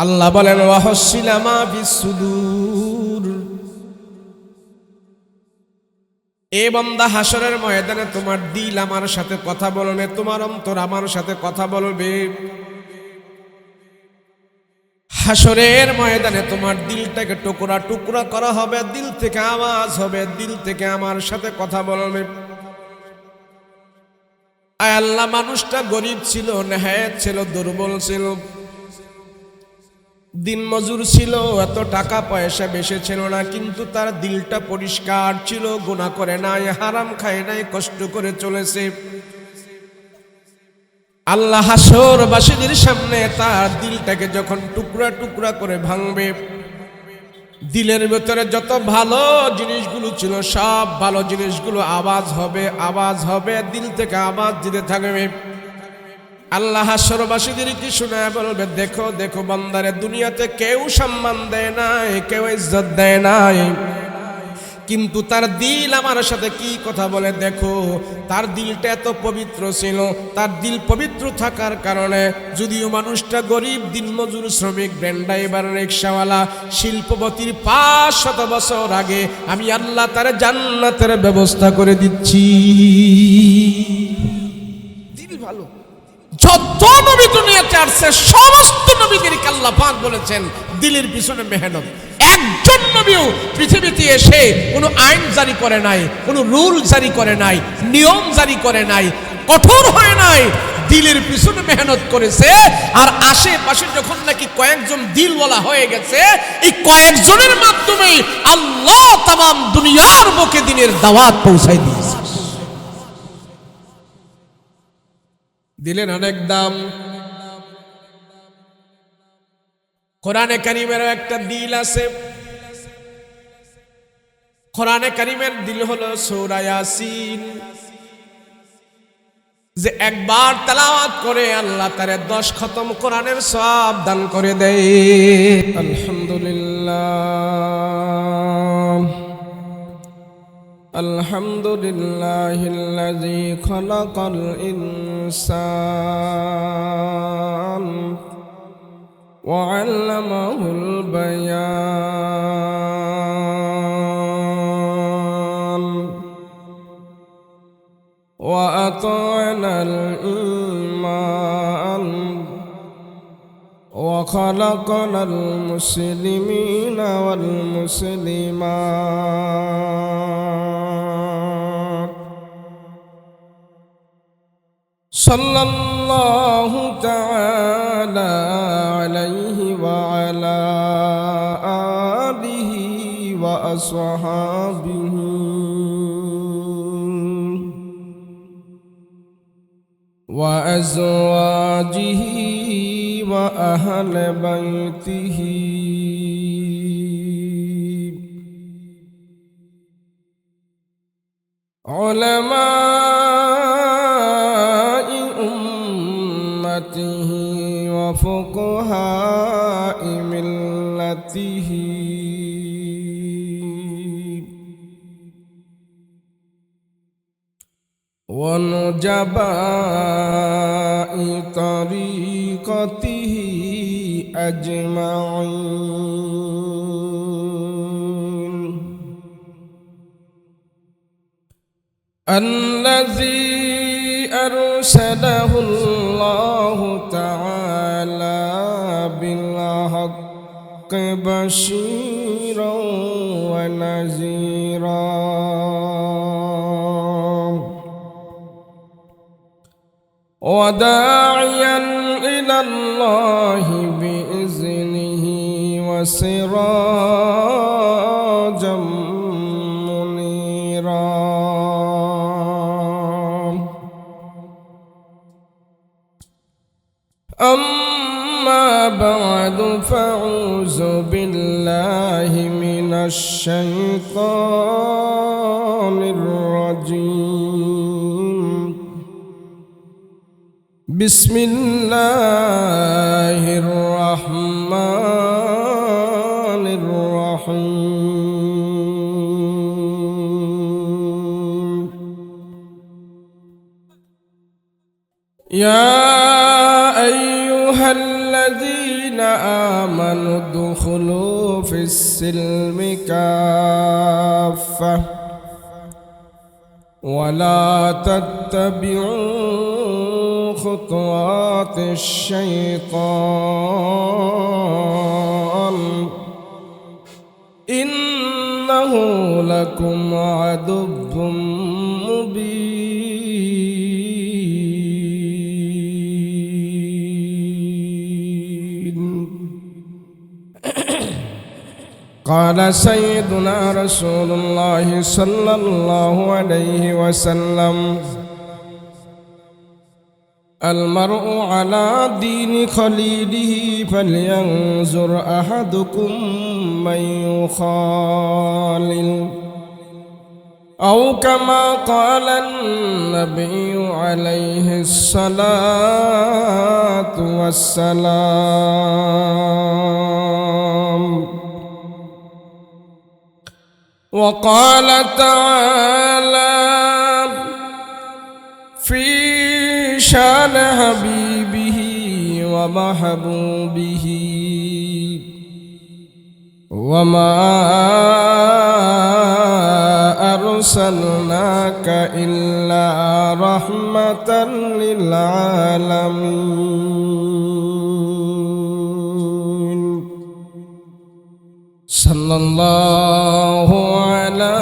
আল্লাহ বলেন ওয়াহসিলা মা বিসুদুর, এ বান্দা হাসরের ময়দানে তোমার দিল আমার সাথে কথা বলবে, তোমার অন্তর আমার সাথে কথা বলবে। হাসরের ময়দানে তোমার দিলটাকে টুকরা টুকরা করা হবে, দিল থেকে আওয়াজ হবে, দিল থেকে আমার সাথে কথা বলবে। আয় আল্লাহ, মানুষটা গরিব ছিল, নেহায়েত ছিল, দুর্বল ছিল, দিন মজুর ছিল, এত টাকা পয়সা বেশি ছিল না, কিন্তু তার দিলটা পরিষ্কার ছিল, গুনাহ করে নাই, হারাম খায় নাই, কষ্ট করে চলেছে। আল্লাহ হাসরবাসীদের সামনে তার দিলটাকে যখন টুকরা টুকরা করে ভাঙবে, দিলের ভেতরে যত ভালো জিনিসগুলো ছিল সব ভালো জিনিসগুলো আওয়াজ হবে, আওয়াজ হবে, দিল থেকে আওয়াজ দিতে থাকবে। আল্লাহ হাসরবাসীদেরকে শোনায় বলবে, দেখো দেখো বান্দারে, দুনিয়াতে কেউ সম্মান দেয় নাই, কেউ ইজ্জত দেয় নাই, কিন্তু তার দিল আমার সাথে কি কথা বলে দেখো। তার দিলটা এত পবিত্র ছিল, তার দিল পবিত্র থাকার কারণে যদিও মানুষটা গরিব, দিনমজুর, শ্রমিক, ভ্যান ড্রাইভার, রিক্সাওয়ালা, শিল্পপতির 500 বছর আগে আমি আল্লাহ তার জান্নাতের ব্যবস্থা করে দিচ্ছি। দিল ভালো। যত নবী দুনিয়াতে আসছে সমস্ত নবীদেরকে আল্লাহ পাক বলেছেন দিলের পিছনে মেহনত। একজন নবীও পৃথিবীতে এসে কোনো আইন জারি করে নাই, কোনো রুল জারি করে নাই, নিয়ম জারি করে নাই, কঠোর হয় নাই, দিলের পিছনে মেহনত করেছে। আর আশেপাশে যখন নাকি কয়েকজন দিলওয়ালা হয়ে গেছে, এই কয়েকজনের মাধ্যমে আল্লাহ তামাম দুনিয়ার বুকে দিনের দাওয়াত পৌঁছাই দিয়েছে। দিলের অনেক দাম। কোরআনে কারিমের একটা দিল আছে। কোরআনে কারিমের দিল হলো সূরা ইয়াসিন, যে একবার তেলাওয়াত করে আল্লাহ তারে 10 খতম কোরআনের সওয়াব দান করে দেয়। আলহামদুলিল্লাহ, আলহামদুলিল্লাহিল্লাযী খালাকাল ইনসান ওয়া আল্লামাহুল বায়ান ওয়া আতা'নাল ঈমান ওয়া খালাকানাল মুসলিমিনা ওয়াল মুসলিমাত। সাল্লাল্লাহু তাআলা আলাইহি ওয়া আলা আলিহি ওয়া আসহাবিহি ওয়া আজওয়াজিহি ওয়া আহলি বাইতিহি উলামাই উম্মতিহি ওয়া ফুকাহাই মিল্লাতিহি ওয়া নুজাবাই তরিকতিহি আজমাইন। الذي أرسله الله تعالى بالحق بشيرا ونذيرا وداعيا إلى الله بإذنه وسراجا منيرا. أما بعد فأعوذ بالله من الشيطان الرجيم. بسم الله الرحمن الرحيم. يا أيها الذين آمنوا ادخلوا في السلم كافة ولا تتبعوا خطوات الشيطان إنه لكم عدو مبين. قال سيدنا رسول الله صلى الله عليه وسلم المرء على دين خليله فلينظر أحدكم من يخالل أو كما قال النبي عليه الصلاة والسلام. وقال تعالى في شان حبيبه ومحبوبه وما أرسلناك إلا رحمة للعالمين. صلى الله على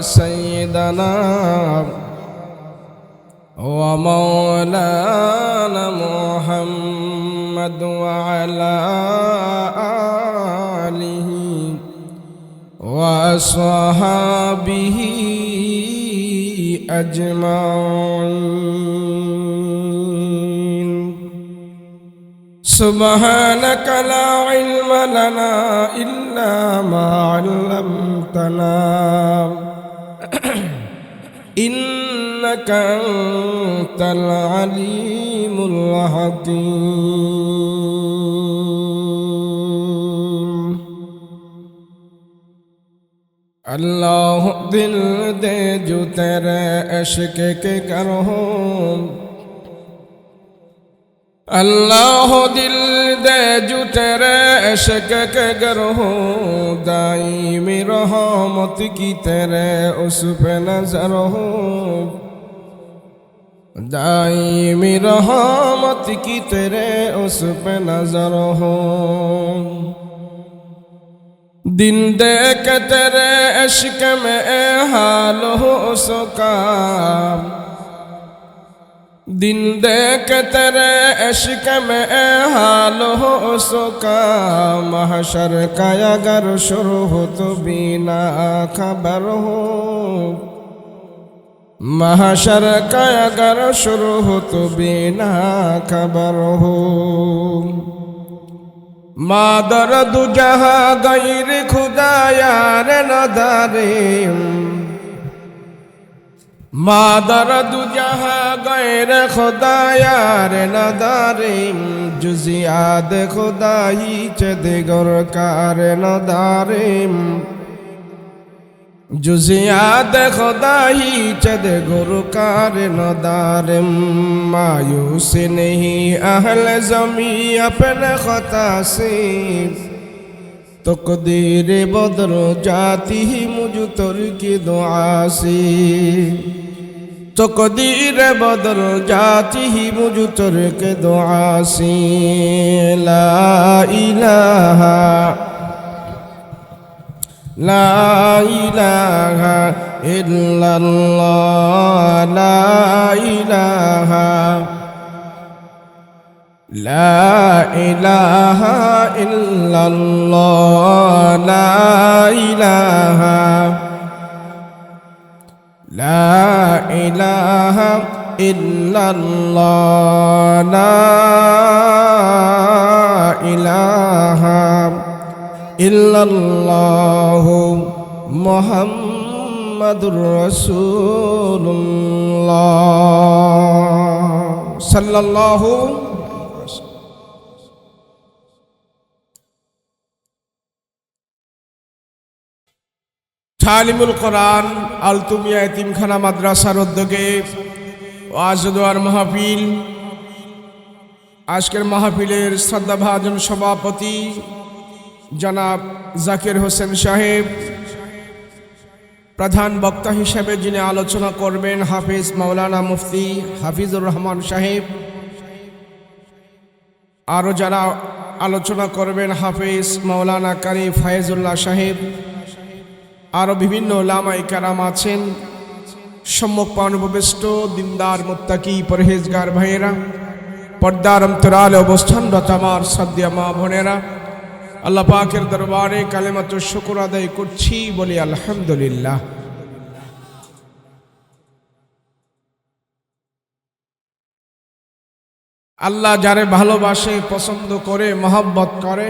سيدنا ومولانا محمد وعلى آله وأصحابه أجمعين. سبحانك لا علم لنا إلا ما علمتنا إنك أنت العليم الحكيم. अल्लाह दिल दे जो तेरे इश्क के करो, अल्लाह दिल दे जो तेरे इश्क के करो, दाईमी रहमत की तेरे उस पे नजर हो, दाईमी रहमत की तेरे उस पे नजर हो। दिन देख तेरे इश्क में हाल हो उसका, दिन देख तेरे इश्क में हाल हो उसका, महशर का अगर शुरू हो तो बिना खबर हो, महशर का अगर शुरू हो तो बिना खबर हो। मादर दु जहाँ गैर खुदा यार नदारिम, मादर दु जहाँ गैर खुदा यार नदारिम, जुजियाद खुदा ही चदगर कार नदारिम, जुजियाद खुदा ही चदगर कार नदारिम। मायूस नहीं अहल ज़मी अपने खता से, तकदीर बदल जाती ही मुझ तर की दुआ से, तकदीर बदल जाती ही मुझ तर के दुआ से। ला इलाहा ला इलाहा इल्लल्लाह, ला इलाहा ला इलाहा इल्लल्लाह, ला इलाहा ला इलाहा इल्लल्लाह, ला इलाहा इल्लल्लाहु मुहम्मदुर रसूलुल्लाह सल्लल्लाहु। तालिमुल कुरान আলতুমিয়া এতিমখানা মাদ্রাসার উদ্যোগে ওয়াজ দোয়ার মাহফিল আজকের মাহফিলের শ্রদ্ধাভাজন সভাপতি জনাব জাকির হোসেন সাহেব, প্রধান বক্তা হিসেবে যিনি আলোচনা করবেন হাফিজ মাওলানা মুফতি হাফিজুর রহমান সাহেব, আরও যারা আলোচনা করবেন হাফিজ মাওলানা কারি ফায়েজুল্লাহ সাহেব, আরও বিভিন্ন ওলামায়ে কেরাম আছেন। সম্মুখ অনুপবিষ্ট দিনদার মুত্তাকি পরহেজগার ভাইয়েরা, পর্দার অন্তরালে অবস্থানরত আমার শ্রদ্ধেয় মা বোনেরা, আল্লাহ পাকের দরবারে কালেমাত শুকর আদায় করছি, বলি আলহামদুলিল্লাহ। আল্লাহ যারে ভালোবাসে, পছন্দ করে, মহব্বত করে,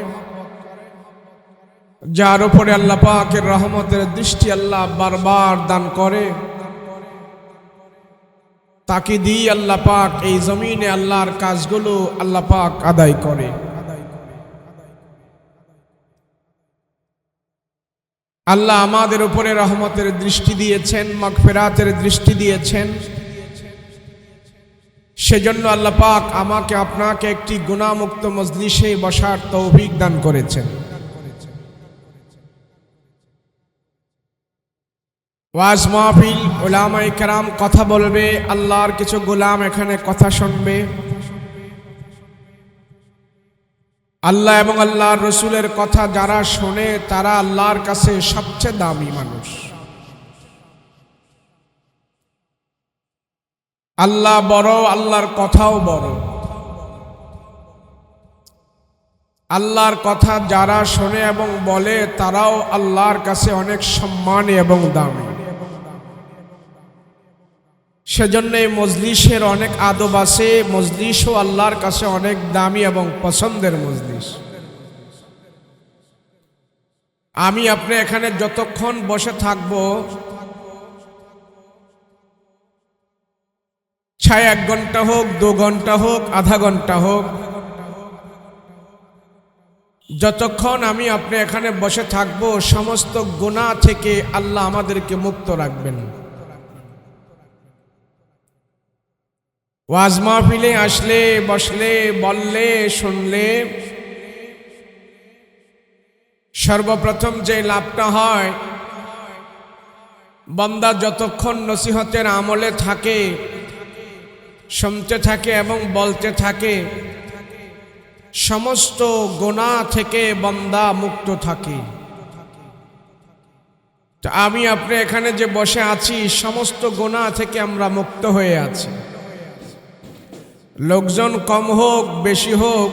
যার উপরে আল্লাহ পাকের রহমতের দৃষ্টি আল্লাহ বারবার দান করে, তাকে দিয়ে আল্লাহ পাক এই জমিনে আল্লাহর কাজগুলো আল্লাহ পাক আদায় করে। আল্লাহ আমাদের উপরে রহমতের দৃষ্টি দিয়েছেন, মাগফিরাতের দৃষ্টি দিয়েছেন। সেজন্য আল্লাহ পাক আমাকে আপনাকে একটি গুনাহমুক্ত মজলিসে বসার তৌফিক দান করেছেন। ওয়াজ মাহফিল, উলামায়ে কেরাম কথা বলবে, আল্লাহর কিছু গোলাম এখানে কথা শুনবে। আল্লাহ এবং আল্লাহর রসুলের কথা যারা শোনে তারা আল্লাহর কাছে সবচেয়ে দামি মানুষ। আল্লাহ বড়, আল্লাহর কথাও বড়। আল্লাহর কথা যারা শোনে এবং বলে তারাও আল্লাহর কাছে অনেক সম্মানী এবং দামি। সেজন্য এই মজলিসের অনেক আদব আছে। মজলিসও আল্লাহর কাছে অনেক দামি এবং পছন্দের মজলিস। আমি আপনি এখানে যতক্ষণ বসে থাকব, 1 ঘন্টা হোক, 2 ঘন্টা হোক, আধা ঘন্টা হোক, যতক্ষণ আমি আপনি এখানে বসে থাকব, সমস্ত গুনাহ থেকে আল্লাহ আমাদেরকে মুক্ত রাখবেন। ওয়াজ মাহফিলে আসলে, বসলে, বললে, শুনলে সর্বপ্রথম যে লাভটা হয়, বান্দা যতক্ষণ নসিহতের আমলে থাকে, শুনতে থাকে এবং বলতে থাকে, সমস্ত গুনাহ থেকে বান্দা মুক্ত থাকে। তো আমি আপনি এখানে যে বসে আছি, সমস্ত গুনাহ থেকে আমরা মুক্ত হয়ে আছি। লোকজন কম হোক, বেশি হোক,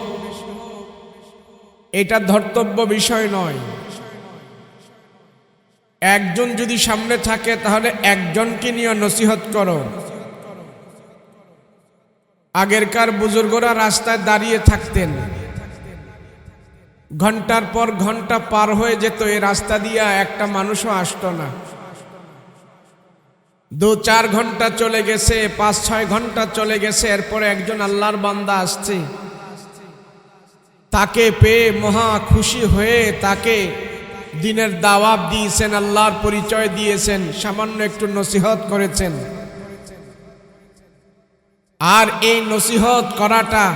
এটা ধর্তব্য বিষয় নয়। একজন যদি সামনে থাকে তাহলে একজনকে নিয়ে নসিহত করো। আগেরকার বুজুর্গরা রাস্তায় দাঁড়িয়ে থাকতেন, ঘন্টার পর ঘন্টা পার হয়ে যেত, এই রাস্তা দিয়ে একটা মানুষও আসতো না। 2-4 ঘন্টা চলে গেছে, 5-6 ঘন্টা চলে গেছে, এরপরে একজন আল্লাহর বান্দা আসছে। তাকে পেয়ে মহা খুশি হয়ে তাকে দিনের দাওয়াত দিয়েছেন, আল্লাহর পরিচয় দিয়েছেন, সামান্য একটু নসিহত করেছেন। আর এই নসিহত করাটা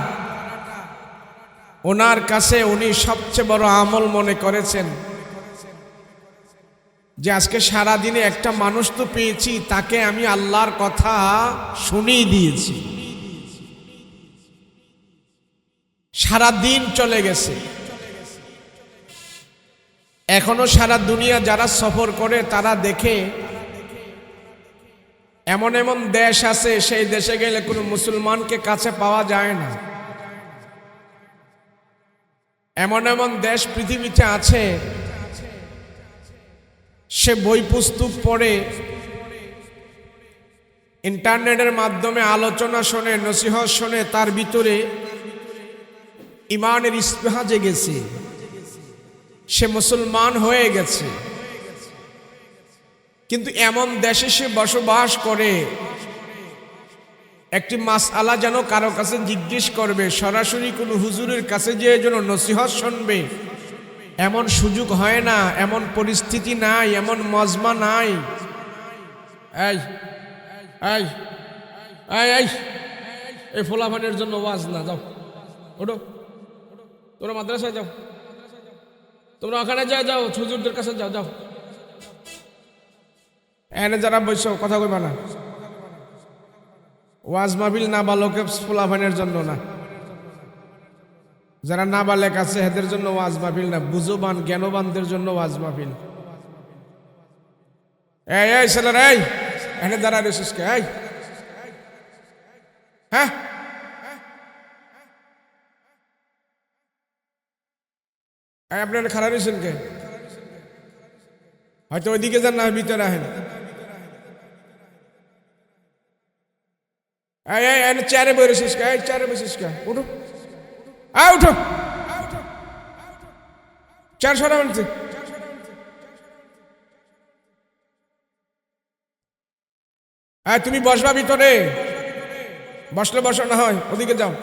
ওনার কাছে উনি সবচেয়ে বড় আমল মনে করেছেন, যে আজকে সারাদিনে একটা মানুষ তো পেয়েছি, তাকে আমি আল্লাহর কথা শুনিয়ে দিয়েছি। সারা দিন চলে গেছে, এখনো সারা দুনিয়া যারা সফর করে তারা দেখে এমন এমন দেশ আছে, সেই দেশে গেলে কোনো মুসলমানকে কাছে পাওয়া যায় না। এমন এমন দেশ পৃথিবীতে আছে, সে বই পুস্তক পড়ে, ইন্টারনেটের মাধ্যমে আলোচনা শোনে, নসিহত শোনে, তার ভিতরে ইমানের ইস্তেহা জেগেছে, সে মুসলমান হয়ে গেছে। কিন্তু এমন দেশে সে বসবাস করে, একটি মাসআলা যেন কারো কাছে জিজ্ঞেস করবে, সরাসরি কোনো হুজুরের কাছে যে যেন নসিহত শুনবে, এমন সুযোগ হয় না, এমন পরিস্থিতি নাই, এমন মজমা নাই। এই এই এই এই এই ফোলাফানের জন্য ওয়াজ না, যাও ওঠো, তোমরা মাদ্রাসায় যাও, তোমরা ওখানে যাও, হুজুরদের কাছে যাও যাও। এনে যারা বসছো কথা কইবা না। ওয়াজ মাহফিল নাবালকের ফুলাফানের জন্য না, যারা নাবালেক আছে এদের জন্য ওয়াজ মাহফিল না, বুঝবান জ্ঞানবানদের জন্য ওয়াজ মাহফিল। এই ছেলেরা, এই এনে যারা রেসিস কে, এই হ্যাঁ আপনারা খারাপ রয়েছেন কে? হয়তো ওইদিকে যান না, ভিতরে আহেন। চেয়ারে বই রেছিস কে? চেয়ারে বসিস কে? উঠো, উঠো, চেয়ার সরা আনছে। তুমি বসবা ভিতরে, বসলে বসো, না হয় ওদিকে যাও।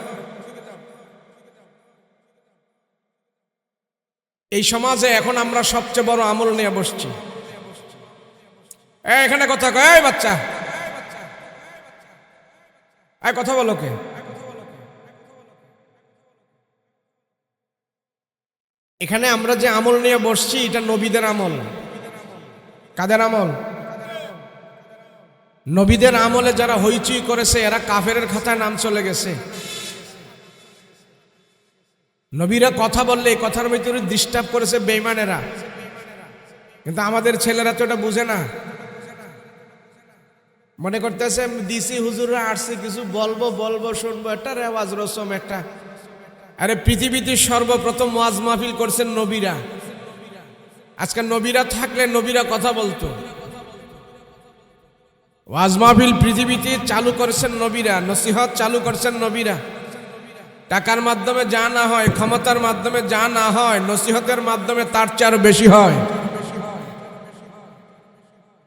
এই সমাজে এখন আমরা সবচেয়ে বড় আমল নিয়ে বসছি। এখানে কথা কয়, বাচ্চা কথা বলো কে? এখানে আমরা যে আমল নিয়ে বসছি এটা নবীদের আমল। কাদের আমল? নবীদের আমলে যারা হইচই করেছে এরা কাফেরের খাতায় নাম চলে গেছে। নবীরা কথা বললে এই কথার ভিতরে ডিস্টার্ব করেছে বেঈমানেরা, কিন্তু আমাদের ছেলেরা তো এটা বুঝে না। মনে করতেছে দিসি হুজুররা আসছে কিছু বলবো শুনবো, একটা রেওয়াজ রসম একটা। আরে পৃথিবীতে সর্বপ্রথম ওয়াজ মাহফিল করছেন নবীরা। আজকে নবীরা থাকলে নবীরা কথা বলতো। ওয়াজ মাহফিল পৃথিবীতে চালু করেছেন নবীরা, নসিহত চালু করছেন নবীরা। টাকার মাধ্যমে যা না হয়, ক্ষমতার মাধ্যমে যা না হয়, নসিহতের মাধ্যমে তার চেয়ে আরো বেশি হয়।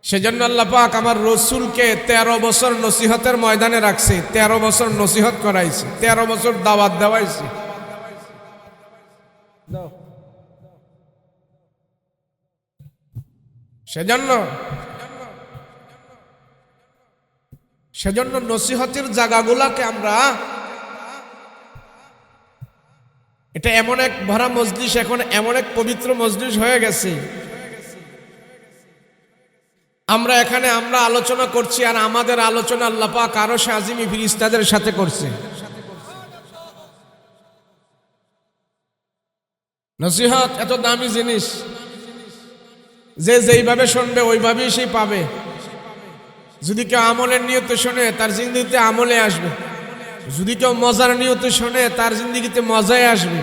সেজন্য আল্লাহ পাক আমার রসুলকে 13 বছর নসিহতের ময়দানে রাখছে, 13 বছর নসিহত করাইছে, 13 বছর দাওয়াত দেওয়াইছে। সেজন্য নসিহতের জায়গাগুলাকে আমরা, এটা এমন এক ভরা মজলিস, এখন এমন এক পবিত্র মজলিস হয়ে গেছে। আমরা এখানে আমরা আলোচনা করছি, আর আমাদের আলোচনা আল্লাহ পাক আরশে আজিমি ফেরেশতাদের সাথে করছে। নসিহত এত দামি জিনিস যে যেইভাবে শুনবে ওইভাবেই সে পাবে। যদি কেউ আমলের নিয়তে শোনে তার জিন্দেগিতে আমলে আসবে, যদি কেউ মজার নিয়তে শোনে তার জিন্দেগিতে মজায় আসবে,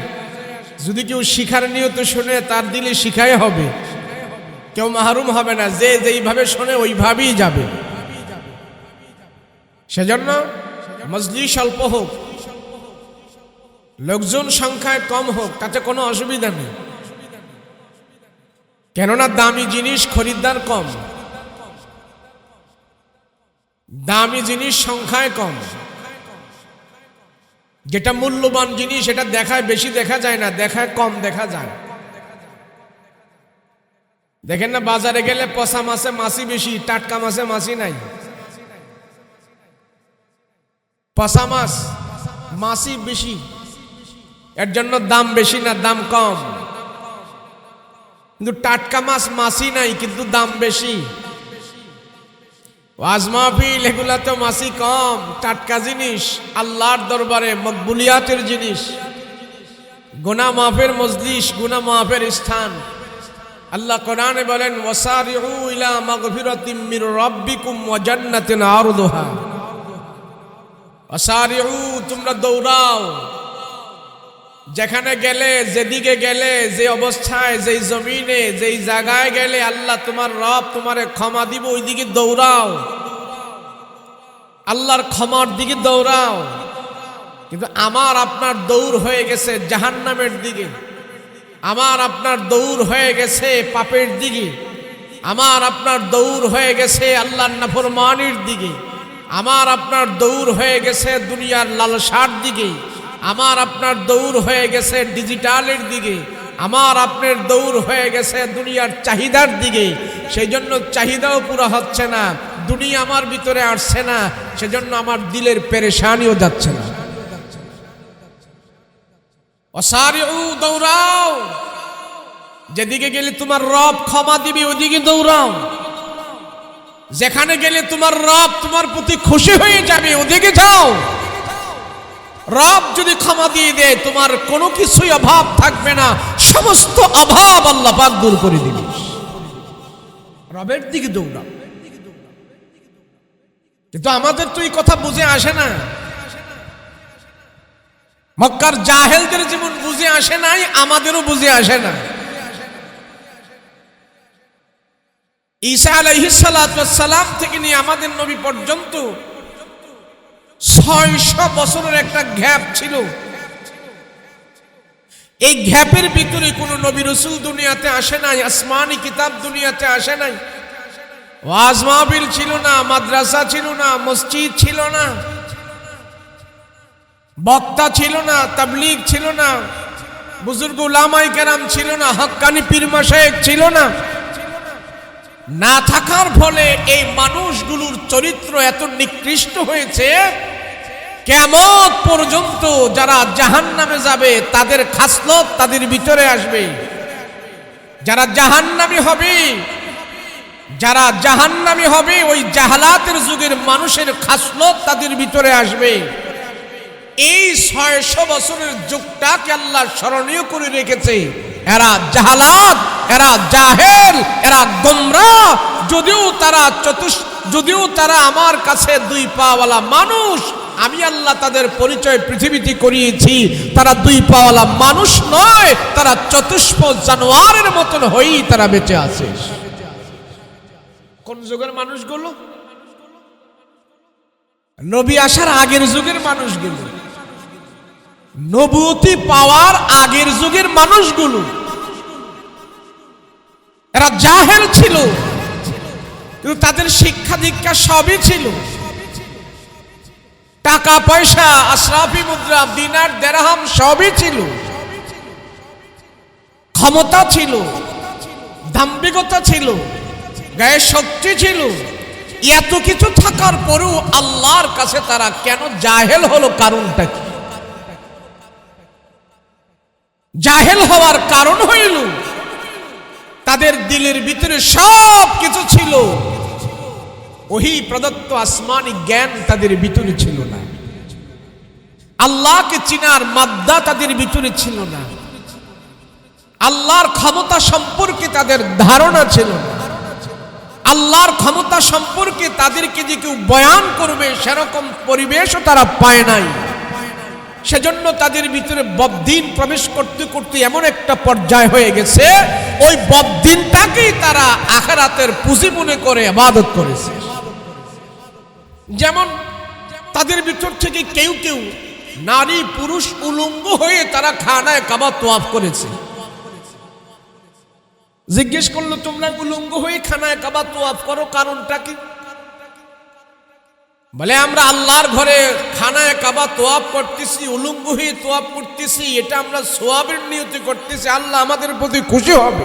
যদি কেউ শিখার নিয়তে শোনে তার দিলে শিখাই হবে, কেউ মাহরুম হবে না। যে যেইভাবে শোনে ওইভাবেই যাবে। সেজন্য মজলিস অল্প হোক, লোকজন সংখ্যায় কম হোক, তাতে কোনো অসুবিধা নেই। কেননা দামি জিনিস খরিদ্দার কম, দামি জিনিস সংখ্যায় কম। যেটা মূল্যবান জিনিস এটা দেখায় বেশি দেখা যায় না, দেখায় কম দেখা যায়। দেখেন না বাজারে গেলে পচা মাছে মাছি বেশি, টাটকা মাছে মাছি নাই। পচা মাছ মাছি বেশি, এর জন্য দাম বেশি না, দাম কম। কিন্তু টাটকা মাছ মাছি নাই, কিন্তু দাম বেশি। ওয়াজ মাহফিল এগুলা তো মাছি কম, টাটকা জিনিস, আল্লাহর দরবারে মকবুলিয়াতের জিনিস, গুনাহ মাফের মজলিস, গুনাহ মাফের স্থান। আল্লাহ কোরআনে বলেন ওয়াসারিউ ইলা মাগফিরাতিম মির রাব্বিকুম ওয়া জান্নাতিন আরদুহা। ওয়াসারিউ, তোমরা দৌড়াও, যেখানে গেলে, যেদিকে গেলে, যে অবস্থায়, যেই জমিনে, যেই জায়গায় গেলে আল্লাহ তোমার রব তোমারে ক্ষমা দিব, ওই দিকে দৌড়াও, আল্লাহর ক্ষমার দিকে দৌড়াও। কিন্তু আমার আপনার দৌড় হয়ে গেছে জাহান্নামের দিকে, আমার আপনার দৌড় হয়ে গেছে পাপের দিকে, আমার আপনার দৌড় হয়ে গেছে আল্লাহর নাফরমানির দিকে, আমার আপনার দৌড় হয়ে গেছে দুনিয়ার লালসার দিকে, আমার আপনার দৌড় হয়ে গেছে ডিজিটালের দিকে, আমার আপনার দৌড় হয়ে গেছে দুনিয়ার চাহিদার দিকে। সেই জন্য চাহিদাও পুরো হচ্ছে না, দুনিয়া আমার ভিতরে আসছে না, সেজন্য আমার দিলের পেরেশানিও যাচ্ছে না। ওয়াসারিউ, দৌড়াও, যেদিকে গেলে তোমার রব ক্ষমা দিবে ওদিকে দৌড়াও, যেখানে গেলে তোমার রব তোমার প্রতি খুশি হয়ে যাবে ওদিকে যাও। রব যদি ক্ষমা দিয়ে দেয় তোমার কোনো কিছুই অভাব থাকবে না, সমস্ত অভাব আল্লাহ পাক দূর করে দিবে। রবের দিকে দৌড়াও। কিন্তু আমাদের তো এই কথা বুঝে আসে না। মক্কার জাহেলদের যেমন বুঝে আসে নাই, আমাদেরও বুঝে আসে না। ঈসা আলাইহিস সালাতু ওয়াস সালাম থেকে নিয়ে আমাদের নবী পর্যন্ত 600 বছরের একটা গ্যাপ ছিল। এই গ্যাপের ভিতরে কোন নবী রাসূল দুনিয়াতে আসে নাই, আসমানি কিতাব দুনিয়াতে আসে নাই, ওয়াজ মাহফিল ছিল না, মাদ্রাসা ছিল না, মসজিদ ছিল না, বক্তা ছিল না, তাবলীগ ছিল না, বুজুর্গ উলামায়ে কেরাম ছিল না, হক্কানি পীর মাশায়েখ ছিল না। না থাকার ফলে এই মানুষগুলোর চরিত্র এত নিকৃষ্ট হয়েছে, কিয়ামত পর্যন্ত যারা জাহান্নামে যাবে তাদের খাসলত তাদের ভিতরে আসবে। যারা জাহান্নামী হবে, যারা জাহান্নামী হবে, ওই জাহালাতের যুগের মানুষের খাসলত তাদের ভিতরে আসবে। এই 600 বছরের যুগটাকে আল্লাহ স্মরণীয় করে রেখেছে। এরা জাহালাত, এরা জাহেল, এরা গোমরাহ। যদিও তারা আমার কাছে দুই পাওয়ালা মানুষ, আমি আল্লাহ তাদের পরিচয় পৃথিবীতে করিয়েছি। তারা দুই পাওয়ালা মানুষ নয়, তারা চতুষ্প জানোয়ারের মতন হয়েই তারা বেঁচে আছে। কোন যুগের মানুষগুলো? নবী আসার আগের যুগের মানুষগুলো, নবুয়তি পাওয়ার আগের যুগের মানুষগুলো। এরা জাহেল ছিল, কিন্তু তাদের শিক্ষা দীক্ষা সবই ছিল। টাকা পয়সা, আশরাফি মুদ্রা, দিনার দেরহাম সবই ছিল। ক্ষমতা ছিল, দাম্ভিকতা ছিল, গায়ে শক্তি ছিল। এত কিছু থাকার পরেও আল্লাহর কাছে তারা কেন জাহেল হলো? কারণটা কি? জাহেল হওয়ার কারণ হইল তাদের দিলের ভিতরে সব কিছু ছিল, ওহি প্রদত্ত আসমানি জ্ঞান তাদের ভিতরে ছিল না। আল্লাহকে চিনার মাদ্দা তাদের ভিতরে ছিল না। আল্লাহর ক্ষমতা সম্পর্কে তাদের ধারণা ছিল না। আল্লাহর ক্ষমতা সম্পর্কে তাদেরকে যে কেউ বয়ান করবে সেরকম পরিবেশও তারা পায় নাই। সেজন্য তাদের ভিতরে বদ্দিন প্রবেশ করতে করতে এমন একটা পর্যায় হয়ে গেছে, ওই বদ্দিনটাকেই তারা আখিরাতের পুঁজি মনে করে ইবাদত করেছে। যেমন তাদের ভিতর থেকে কেউ কেউ নারী পুরুষ উলঙ্গ হয়ে তারা খানায় কাবা তোয়াফ করেছে। জিজ্ঞেস করলো, তোমরা উলঙ্গ হয়ে খানায় কাবা তোয়াফ করো, কারণটা কি? বলে, আমরা আল্লাহর ঘরে খানায় কাবা তোয়াফ করতেছি, উলঙ্গ হয়ে তোয়াফ করতেছি, এটা আমরা সওয়াবের নিয়তে করতেছি, আল্লাহ আমাদের প্রতি খুশি হবে।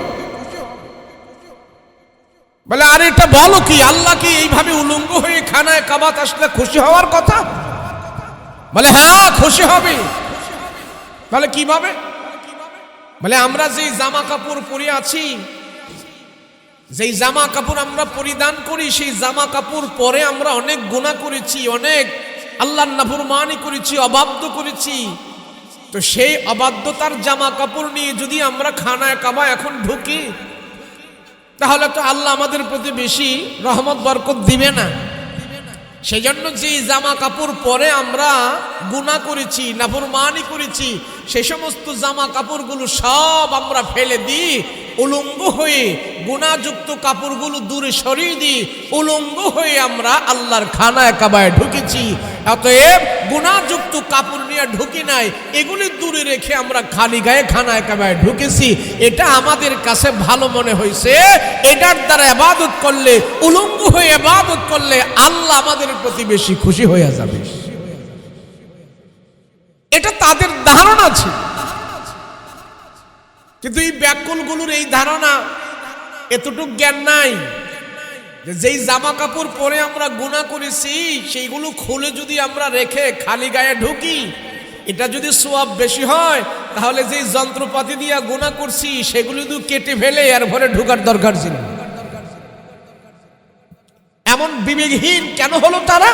বলে, আরে এটা বলো কি, আল্লাহ কি এইভাবে উলঙ্গ হয়ে খানায় কাবাত আসলে খুশি হওয়ার কথা? বলে, হ্যাঁ খুশি হবে। বলে, কিভাবে? বলে, আমরা যেই জামা কাপড় পরে আছি, যেই জামা কাপড় আমরা পরিধান করি, সেই জামা কাপড় পরে আমরা অনেক গুনাহ করেছি, অনেক আল্লাহর নাফরমানি করেছি, অবাধ্য করেছি। তো সেই অবাধ্যতার জামা কাপড় নিয়ে যদি আমরা খানায় কাবা এখন ঢুকি, তাহলে তো আল্লাহ আমাদের প্রতি বেশি রহমত বরকত দিবে না। সেই জন্য যে জামা কাপড় পরে আমরা গুনাহ করেছি, নাফরমানি করেছি, সেই সমস্ত জামা কাপড়গুলো সব আমরা ফেলে দিই, উলঙ্গ হয়ে গুনাহযুক্ত কাপড়গুলো দূরে সরিয়ে দিই, উলঙ্গ হয়ে আমরা আল্লাহর খানায় কাবায় ঢুকেছি। অতএব গুনাহযুক্ত কাপড় নিয়ে ঢুকি নাই, এগুলি দূরে রেখে আমরা খালি গায়ে খানায় কাবায় ঢুকেছি। এটা আমাদের কাছে ভালো মনে হয়েছে, এটার দ্বারা ইবাদত করলে, উলঙ্গ হয়ে ইবাদত করলে আল্লাহ আমাদের প্রতি বেশি খুশি হয়ে যাবে। এটা তাদের ধারণা ছিল। কিন্তু এই ব্যাকুলগুলোর এই ধারণা, এতটুক জ্ঞান নাই যেই জামা কাপড় পরে আমরা গুনাহ করেছি সেইগুলো খুলে যদি আমরা রেখে খালি গায়ে ঢুকি, এটা যদি সওয়াব বেশি হয়, তাহলে যে যন্ত্রপাতি দিয়ে গুনাহ করছি সেগুলো তো কেটে ফেলে এর ঘরে ঢোকার দরকার ছিল। এমন বিবেকহীন কেন হলো তারা?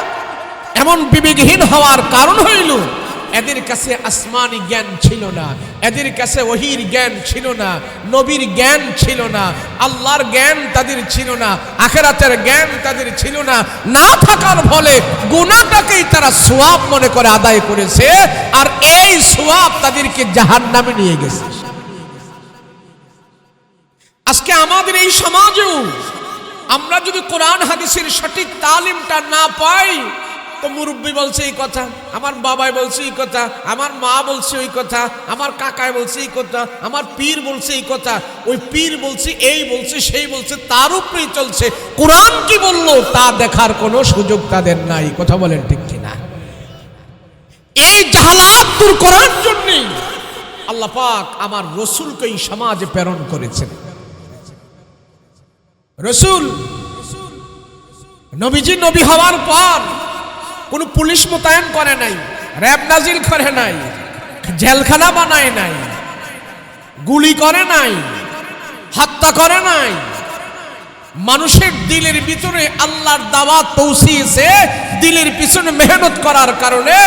এমন বিবেকহীন হওয়ার কারণ হইল এদের কাছে আসমানি জ্ঞান ছিল না, এদের কাছে ওহীর জ্ঞান ছিল না, নবীর জ্ঞান ছিল না, আল্লাহর জ্ঞান তাদের ছিল না, আখিরাতের জ্ঞান তাদের ছিল না। না থাকার ফলে গুনাহটাকেই তারা সওয়াব মনে করে আদায় করেছে, আর এই সওয়াব তাদেরকে জাহান্নামে নিয়ে গেছে। আজকে আমাদের এই সমাজেও আমরা যদি কোরআন হাদিসের সঠিক তালিমটা না পাই, তো মুরব্বী বলছে এই কথা, আমার বাবাই বলছে এই কথা, আমার মা বলছে ওই কথা, আমার কাকায় বলছে এই কথা, আমার পীর বলছে এই কথা, ওই পীর বলছে এই বলছে সেই বলছে, তার উপরেই চলছে। কোরআন কি বললো তা দেখার কোনো সুযোগ তাদের নাই। কথা বলেন ঠিক কিনা? এই জাহালাত দূর করার জন্যই আল্লাহ পাক আমার রসুলকে এই সমাজে প্রেরণ করেছেন। রসুল নবীজি নবী হওয়ার পর কোন পুলিশ মোতায়েন করে নাই, র‍্যাব নাজিল করে নাই, জেলখানা বানায় নাই, গুলি করে নাই, হত্যা করে নাই। মানুষের দিলের ভিতরে আল্লাহর দাওয়াত পৌঁছিয়েছে, দিলের পিছনে মেহনত করার কারণে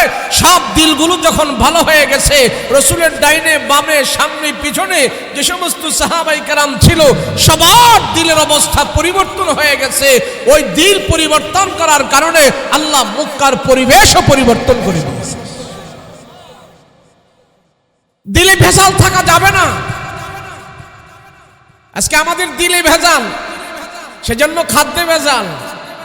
সব দিলগুলো যখন ভালো হয়ে গেছে, রসুলের ডাইনে বামে সামনে পিছনে যে সমস্ত সাহাবাই কেরাম ছিল সবার দিলের অবস্থা পরিবর্তন হয়ে গেছে। ওই দিল পরিবর্তন করার কারণে আল্লাহ মক্কার পরিবেশও পরিবর্তন করে দিয়েছে। দিলে ভেজাল থাকা যাবে না। আজকে আমাদের দিলে ভেজাল, সেজন্য খাদ্যে ভেজাল,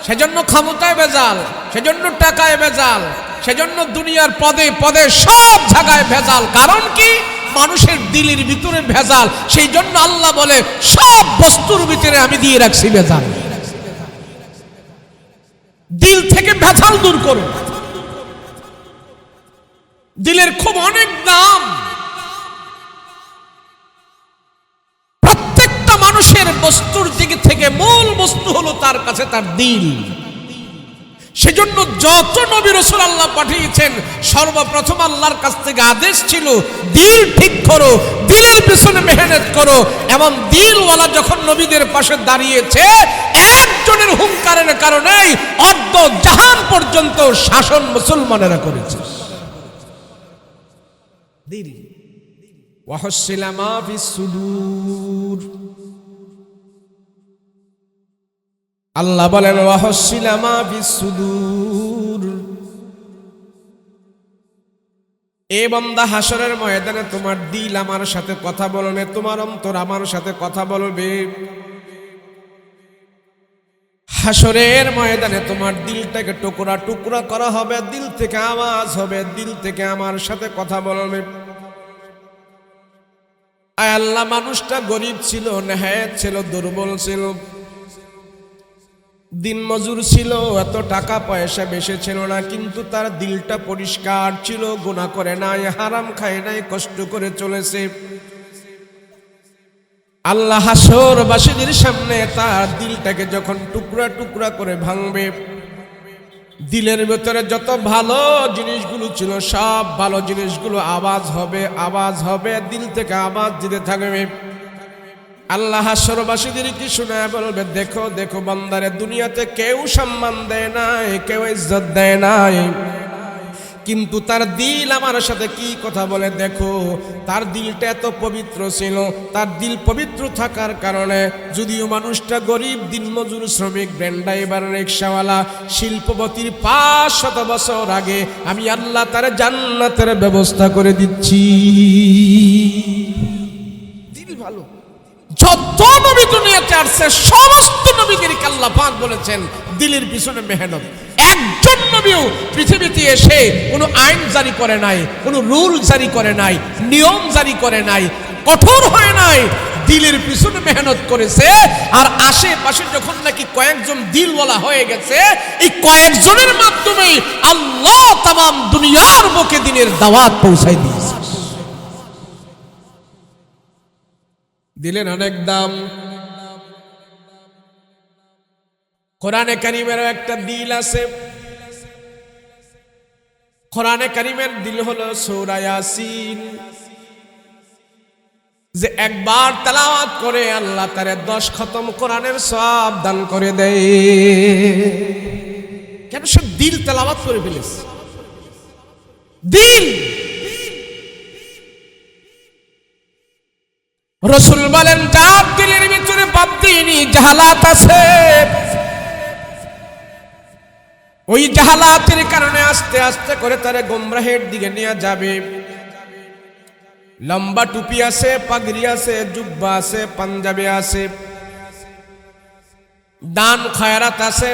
সেজন্য ক্ষমতায় ভেজাল, সেজন্য টাকায় ভেজাল, সেজন্য দুনিয়ার পদে পদে সব জায়গায় ভেজাল। কারণ কি? মানুষের দিলের ভিতরে ভেজাল। সেই জন্য আল্লাহ বলে সব বস্তুর ভিতরে আমি দিয়ে রাখছি ভেজাল। দিল থেকে ভেজাল দূর করুন। দিলের খুব অনেক দাম। মানুষের বস্তুর দিক থেকে মূল বস্তু হলো তার কাছে তার দিল। সেজন্য যত নবী রাসূল আল্লাহ পাঠিয়েছেন সর্বপ্রথম আল্লাহর কাছ থেকে আদেশ ছিল দিল ঠিক করো, দিলের পিছনে মেহনত করো। এমন দিলওয়ালা যখন নবীদের পাশে দাঁড়িয়েছে, একজনের হুঙ্কারের কারণেই অর্ধ জাহান পর্যন্ত শাসন মুসলমানেরা করেছে। দিল ওয়াহসিলা মা ফিস সুদূর। আল্লাহ বলেন ওয়াহসিলা মা ফিস সুদূর। এ বান্দা, হাসরের ময়দানে তোমার দিল আমার সাথে কথা বলবে, তোমার অন্তর আমার সাথে কথা বলবে। হাসরের ময়দানে তোমার দিলটাকে টুকরা টুকরা করা হবে, দিল থেকে আওয়াজ হবে, দিল থেকে আমার সাথে কথা বলবে। আয় আল্লাহ, মানুষটা গরিব ছিল, নেহায়েত ছিল, দুর্বল ছিল, দিন মজুর ছিল, এত টাকা পয়সা বেশি ছিল না, কিন্তু তার দিলটা পরিষ্কার ছিল, গুনাহ করে নাই, হারাম খায় নাই, কষ্ট করে চলেছে। আল্লাহ হাসরবাসীদের সামনে তার দিলটাকে যখন টুকরা টুকরা করে ভাঙবে, দিলের ভেতরে যত ভালো জিনিসগুলো ছিল সব ভালো জিনিসগুলো আওয়াজ হবে, আওয়াজ হবে, দিল থেকে আওয়াজ দিতে থাকবে। আল্লাহ হাসরবাসীদের কি শোনায় বলবে, দেখো দেখো বান্দারে, দুনিয়াতে কেউ সম্মান দেয় নাই, কেউ ইজ্জত দেয় নাই, কিন্তু তার দিল আমার সাথে কি কথা বলে দেখো। তার দিলটা এত পবিত্র ছিল, তার দিল পবিত্র থাকার কারণে যদিও মানুষটা গরিব, দিনমজুর, শ্রমিক, ভ্যান ড্রাইভার, রিকশাওয়ালা, শিল্পপতির 500 বছর আগে আমি আল্লাহ তার জান্নাতের ব্যবস্থা করে দিচ্ছি। দিল ভালো। যত নবী দুনিয়াতে আসছে সমস্ত নবীদেরকে আল্লাহ পাক বলেছেন দিলের পিছনে মেহনত। একজন নবীও পৃথিবীতে এসে কোনো আইন জারি করে নাই, কোনো রুল জারি করে নাই, নিয়ম জারি করে নাই, কঠোর হয় নাই, দিলের পিছনে মেহনত করেছে। আর আশেপাশে যখন নাকি কয়েকজন দিলওয়ালা হয়ে গেছে, এই কয়েকজনের মাধ্যমে আল্লাহ তামাম দুনিয়ার বুকে দিনের দাওয়াত পৌঁছায় দিয়েছে। দিলের অনেক দাম। কোরআনে কারীমের একটা দিল আছে। কোরআনে কারীমের দিল হলো সূরা ইয়াসিন। যে একবার তেলাওয়াত করে আল্লাহ তারে 10 খতম কোরআনের সওয়াব দান করে দেয়। কেন? সে দিল তেলাওয়াত করে ফেলেছে। দিল রাসূল বলেন, যার দিলের ভিতরে বাতিনি জাহালাত আছে, ওই জাহালাতের কারণে আস্তে আস্তে করে তারে গোমরাহের দিকে নিয়ে যাবে। লম্বা টুপি আছে, পাগড়ি আছে, জুব্বা আছে, পাঞ্জাবি আছে, দান খয়রাত আছে,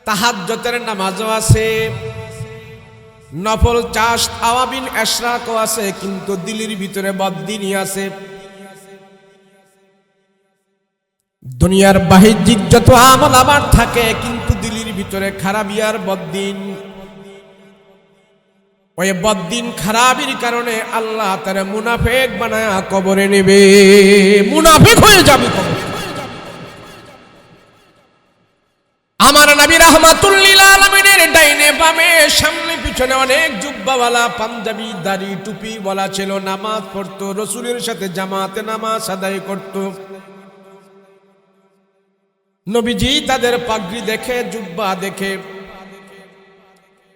তাহাজ্জুদের নামাজও আছে, নফল চাষ আওয়াবিন এশরাকও আছে, কিন্তু দিলের ভিতরে বদদিনই আছে। দুনিয়ার বাহ্যিক যত আমল আমার থাকে, কিন্তু দিলের ভিতরে খারাপিয়ার বদদিন। ওই বদদিন খারাপির কারণে আল্লাহ তারে মুনাফিক বানায়া কবরে নেবে, মুনাফিক হয়ে যাবে কবরে। আমার নবী রাহমাতুল লিল আলামিনের ডাইনে বামে সামনে পিছনে অনেক জুব্বাওয়ালা পাঞ্জাবি দাড়ি টুপি ওয়ালা ছিল, নামাজ পড়তো, রাসূলের সাথে জামাতে নামাজ আদায় করত। নবীজি তাদের পাগড়ি দেখে, জুব্বা দেখে,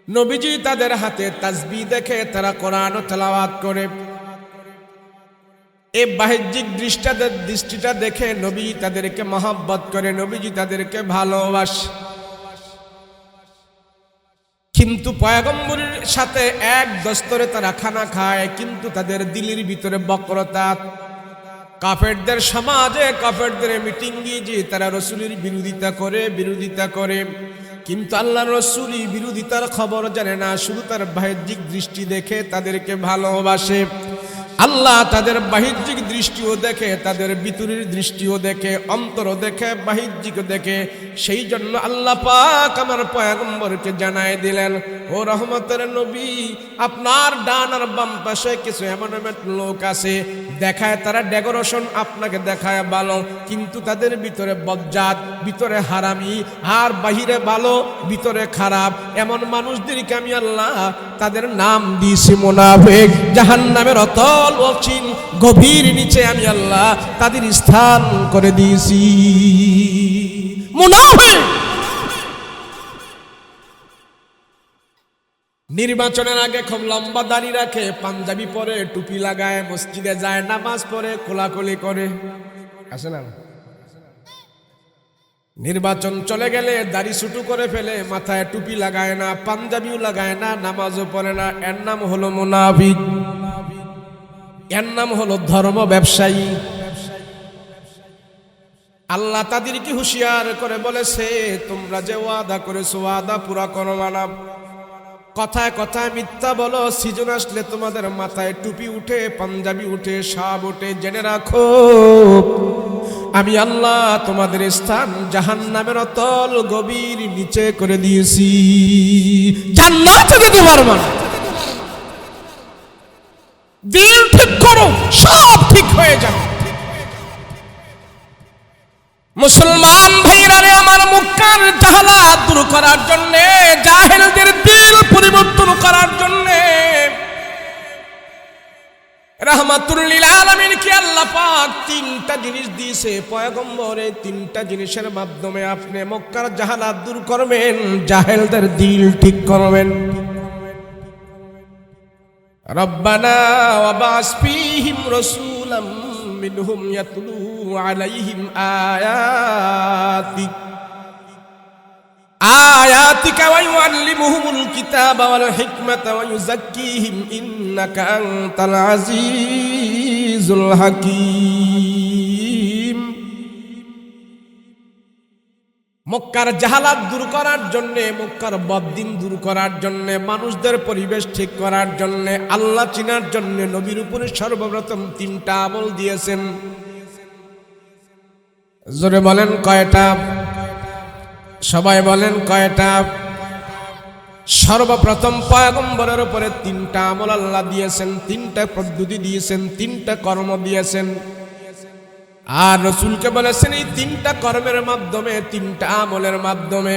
নবীজি তাদের হাতে তাসবিহ দেখে, তারা কোরআন তেলাওয়াত করে। এই বাহ্যিক দৃষ্টিটা দেখে নবী তাদেরকে মহব্বত করে, নবীজি তাদেরকে ভালোবাসে। কিন্তু পয়গম্বরের সাথে এক দস্তরে তারা খানা খায়, কিন্তু তাদের দিলের ভিতরে বক্রতা। কাফেরদের সমাজে, কাফেরদের মিটিংয়ে যে তারা রাসূলের বিরোধিতা করে, কিন্তু আল্লাহর রাসূলই বিরোধিতার খবর জানে না, শুধু তার বাহ্যিক দৃষ্টি দেখে তাদেরকে ভালোবাসে। আল্লাহ তাদের বাহ্যিক দৃষ্টিও দেখে, তাদের ভিতরের দৃষ্টিও দেখে, অন্তর দেখে, বাহ্যিক দেখে। সেই জন্য আল্লাহ পাক আমার পয়গম্বরকে জানায় দিলেন, ও রহমতের নবী, আপনার ডান আর বাম পাশে কিছু এমন লোক আছে, দেখায় তারা ডেকোরেশন আপনাকে দেখায় ভালো, কিন্তু তাদের ভিতরে বজ্জাত, ভিতরে হারামি, আর বাহিরে ভালো ভিতরে খারাপ। এমন মানুষদেরকে আমি আল্লাহ তাদের নাম দিয়েছি মুনাফিক। জাহান্নামের অতল অচিন গভীর নিচে আমি আল্লাহ তাদের স্থান করে দিয়েছি মুনাফিক। নির্বাচনের আগে খুব লম্বা দাড়ি রাখে, পাঞ্জাবি পরে, টুপি লাগায়, মসজিদে যায়, নামাজ পড়ে, কোলাকুলি করে, আসে না? নির্বাচন চলে গেলে দাড়ি ছুটু করে ফেলে, মাথায় টুপি লাগায় না, পাঞ্জাবিও লাগায় না, নামাজও পড়ে না। এর নাম হলো মুনাফিক, এর নাম হলো ধর্ম ব্যবসায়ী। আল্লাহ তাদেরকে হুঁশিয়ার করে বলেছে, তোমরা যে ওয়াদা করেছো ওয়াদা পুরা করো না। কথায় কথায় মিথ্যা বলো, সিজন আসলে তোমাদের মাথায় টুপি উঠে, পাঞ্জাবি উঠে, সব উঠে। জেনে রাখো আমি আল্লাহ তোমাদের স্থান জাহান্নামের অতল গভীর নিচে করে দিয়েছি, জান্নাতে যেতে পারবে না। দিল ঠিক করো, সব ঠিক হয়ে যাবে। মুসলমান ভাইরা রে আমার, মক্কার জাহালাত দূর করার জন্য, জাহেলদের দিল পরিবর্তন করার জন্য রাহমাতুল লিল আলামিনকে আল্লাহ পাক 3টা জিনিস দিয়েছে পয়গম্বরে। 3টা জিনিসের মাধ্যমে আপনি মক্কার জাহালাত দূর করবেন, জাহেলদের দিল ঠিক করবেন। রব্বানা ওয়াবাস ফীহিম রাসূলাম মিনহুম ইয়াতলু আলাইহিম আয়াতিকা ওয়া ইউআল্লিমুহুমুল কিতাবা ওয়াল হিকমাতা ওয়া ইউযাক্কিহিম ইন্নাকা আনতাল আজিজুল হাকীম। মক্কার জাহালাত দূর করার জন্য, মক্কার বদদিন দূর করার জন্য, মানুষদের পরিবেশ ঠিক করার জন্য, আল্লাহ চিনার জন্য নবীর উপরে সর্বপ্রথম 3টা আমল দিয়েছেন। জোরে বলেন কয়টা? সবাই বলেন কয়টা? সর্বপ্রথম পয়গম্বরের উপরে 3টা আমল আল্লাহ দিয়েছেন, 3টা পদ্ধতি দিয়েছেন, 3টা কর্ম দিয়েছেন। আর রাসূলকে বলেছেন এই 3টা কর্মের মাধ্যমে, 3টা আমলের মাধ্যমে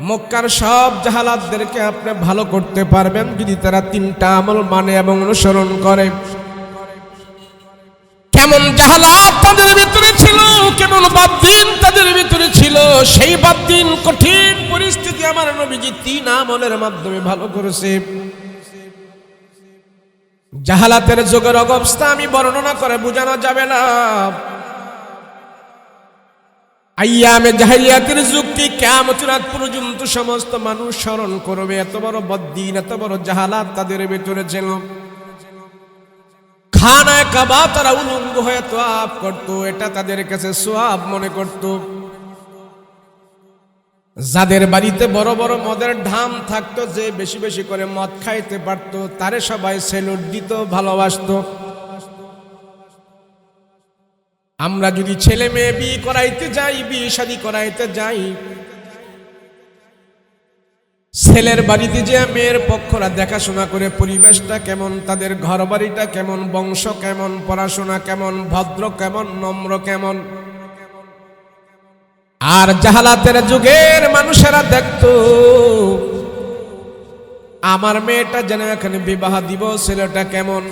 মক্কার সব জাহালাতদেরকে আপনি ভালো করতে পারবেন, যদি তারা 3টা আমল মানে এবং অনুসরণ করে। কেমন জাহালাত তাদের ভিতরে ছিল, কেমন বাদ্দিন তাদের ভিতরে ছিল। সেই বাদ্দিন কঠিন পরিস্থিতি আমার নবীজি 3 আমলের মাধ্যমে ভালো করেছে। জাহালাতের যুগের অবস্থা আমি বর্ণনা করে বোঝানো যাবে না। আইয়ামে জাহেলিয়াতের যুগটি কিয়ামতের রাত পর্যন্ত সমস্ত মানুষ স্মরণ করবে। এত বড় বদ্দিন, এত বড় জাহালাত তাদের ভিতরে ছিল। খানায় কাবা তারা উলঙ্গ হয়ে তোয়াফ করত, এটা তাদের কাছে সোয়াব মনে করত। যাদের বাড়িতে বড় বড় মদের ঢাম থাকতো, যে বেশি বেশি করে মদ খাইতে পারত, তারে সবাই সেলুট দিত, ভালোবাসত। আমরা যদি ছেলে মেয়ে বিয়ে করাইতে যাই, বিয়ে শাদী করাইতে যাই, ছেলের বাড়িতে যে মেয়ের পক্ষরা দেখাশোনা করে পরিবেশটা কেমন, তাদের ঘর বাড়িটা কেমন, বংশ কেমন, পড়াশোনা কেমন, ভদ্র কেমন, নম্র কেমন। আর জাহালাতের যুগের মানুষেরা দেখতো আমার মেয়েটা যেন এখানে বিবাহ দিব, ছেলেটা কেমন।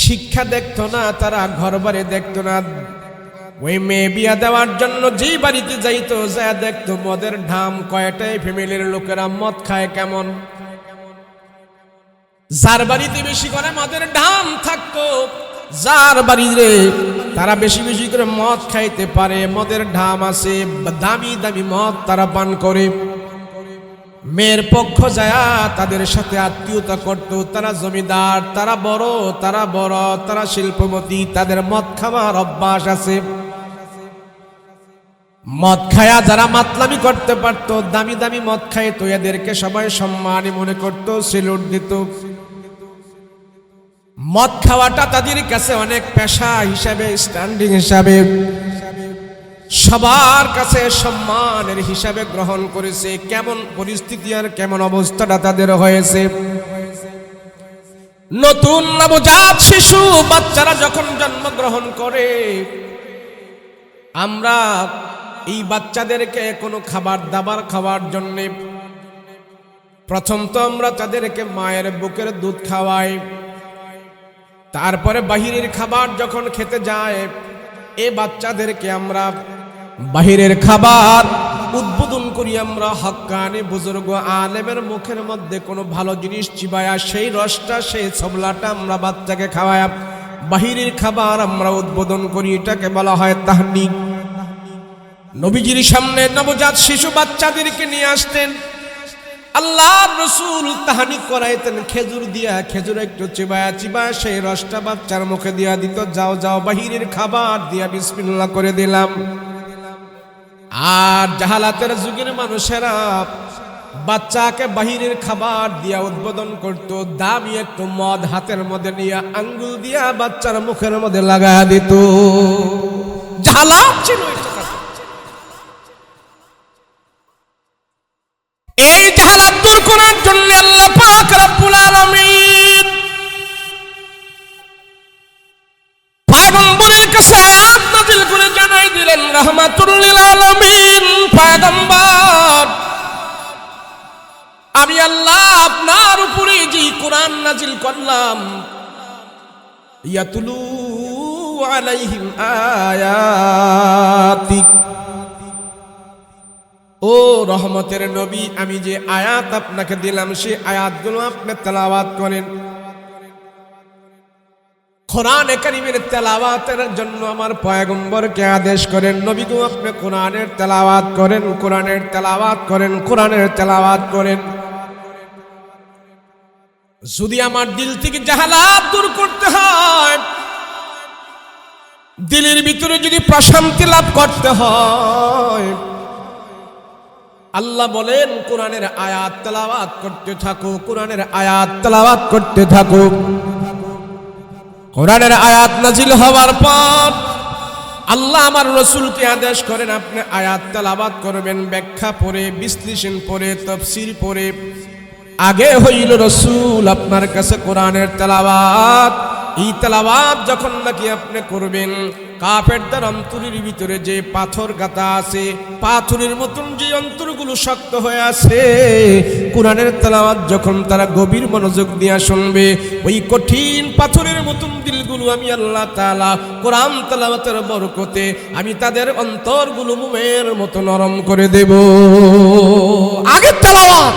শিক্ষা দেখতো না, তারা ঘর বাড়ি দেখতো না। ওই মেয়ে বিয়া দেওয়ার জন্য যেই বাড়িতে যাইতো, যা দেখতো মদের ঢাম কয়টাই, ফ্যামিলির লোকেরা মদ খায় কেমন। যার বাড়িতে বেশি করে মদের ঢাম থাকতো, যার বাড়িতে তারা বেশি বেশি করে মদ খাইতে পারে, মদের ঢাম আছে, দামি দামি মদ তারা পান করে, মেয়ের পক্ষ যায় তাদের সাথে আত্মীয়তা করত। তারা জমিদার, তারা বড়, তারা শিল্পপতি, তাদের মদ খাওয়ার অভ্যাস আছে। মদ খায়া যারা মাতলামি করতে পারত, দামি দামি মদ খায়, তো এদেরকে সবাই সম্মানী মনে করত, সেলুট দিত। মদ খাওয়াটা তাদের কাছে অনেক পেশা হিসাবে, স্ট্যান্ডিং হিসাবে, সবার কাছে সম্মানের হিসাবে গ্রহণ করেছে। কেমন পরিস্থিতি আর কেমন অবস্থাটা তাদের হয়েছে। নতুন নবজাত শিশু বাচ্চারা যখন জন্মগ্রহণ করে, আমরা এই বাচ্চাদেরকে কোনো খাবার দাবার খাওয়ার জন্যে প্রথম তো আমরা তাদেরকে মায়ের বুকের দুধ খাওয়াই। তারপরে বাহিরের খাবার যখন খেতে যায়, এ বাচ্চাদেরকে আমরা বাহিরের খাবার উদ্বোধন করি। আমরা হক্কানি বুজুর্গ আলেমের মুখের মধ্যে কোনো ভালো জিনিস চিবায়া সেই রসটা, সেই ছবলাটা আমরা বাচ্চাকে খাওয়াই। বাহিরের খাবার আমরা উদ্বোধন করি, এটাকে বলা হয় তাহনিক। নবীজির সামনে নবজাত শিশু বাচ্চাদেরকে নিয়ে আসতেন, আল্লাহর রাসূল তাহনিক করাইতেন খেজুর দিয়া। খেজুর একটু চিবায়া চিবায়া সেই রসটা বাচ্চার মুখে দিয়া দিত। যাও যাও বাহিরের খাবার দিয়া বিসমিল্লাহ করে দিলাম। আর জাহালাতের যুগের মানুষেরা বাচ্চাকে বাহিরের খাবার দিয়া উদ্বোধন করত। দামি একটু মদ হাতের মধ্যে নিয়ে আঙ্গুল দিয়া বাচ্চার মুখের মধ্যে লাগায়া দিত। জাহালাত ছিল এটা। এই জাহালাত দূর করার জন্য আল্লাহ পাক রব্বুল আলামিন পয়গম্বরের কাছে আয়াত নাযিল করে জানাই দিলেন, রাহমাতুল লিল আলামিন পয়গম্বর, আমি আল্লাহ আপনার উপরে যে কোরআন নাযিল করলাম, ইয়াতুলু আলাইহিম আয়াতি, ও রহমতের নবী, আমি যে আয়াত আপনাকে দিলাম সেই আয়াতগুলো আপনি তেলাওয়াত করেন। কোরআনে কারীমের তেলাওয়াতের জন্য আমার পয়গম্বরকে আদেশ করেন, নবী গো আপনি কোরআনের তেলাওয়াত করেন, কোরআনের তেলাওয়াত করেন, কোরআনের তেলাওয়াত করেন। যদি আমার দিল থেকে জাহালাত দূর করতে হয়, দিলের ভিতরে যদি প্রশান্তি লাভ করতে হয়, আল্লাহ বলেন কোরআনের আয়াত তেলাওয়াত করতে থাকো, কোরআনের আয়াত তেলাওয়াত করতে থাকো। কোরআনের আয়াত নাজিল হওয়ার পর আল্লাহ আমার রাসূলকে আদেশ করেন আপনি আয়াত তেলাওয়াত করবেন, ব্যাখ্যা পড়ে, বিশ্লেষণ পড়ে, তাফসীর পড়ে। আগে হইল রাসূল আপনার কাছে কোরআনের তেলাওয়াত। এই তেলাওয়াত যখন নাকি আপনি করবেন, কাফেরদের অন্তরের ভিতরে যে পাথর গাঁথা আছে, পাথরের মতন যে অন্তরগুলো শক্ত হয়ে আছে, কোরআনের তেলাওয়াত যখন তারা গভীর মনোযোগ দিয়ে শুনবে, ওই কঠিন পাথরের মতন দিলগুলো আমি আল্লাহ তাআলা কোরআন তেলাওয়াতের বরকতে আমি তাদের অন্তরগুলো মোমের মতো নরম করে দেব। আগে তেলাওয়াত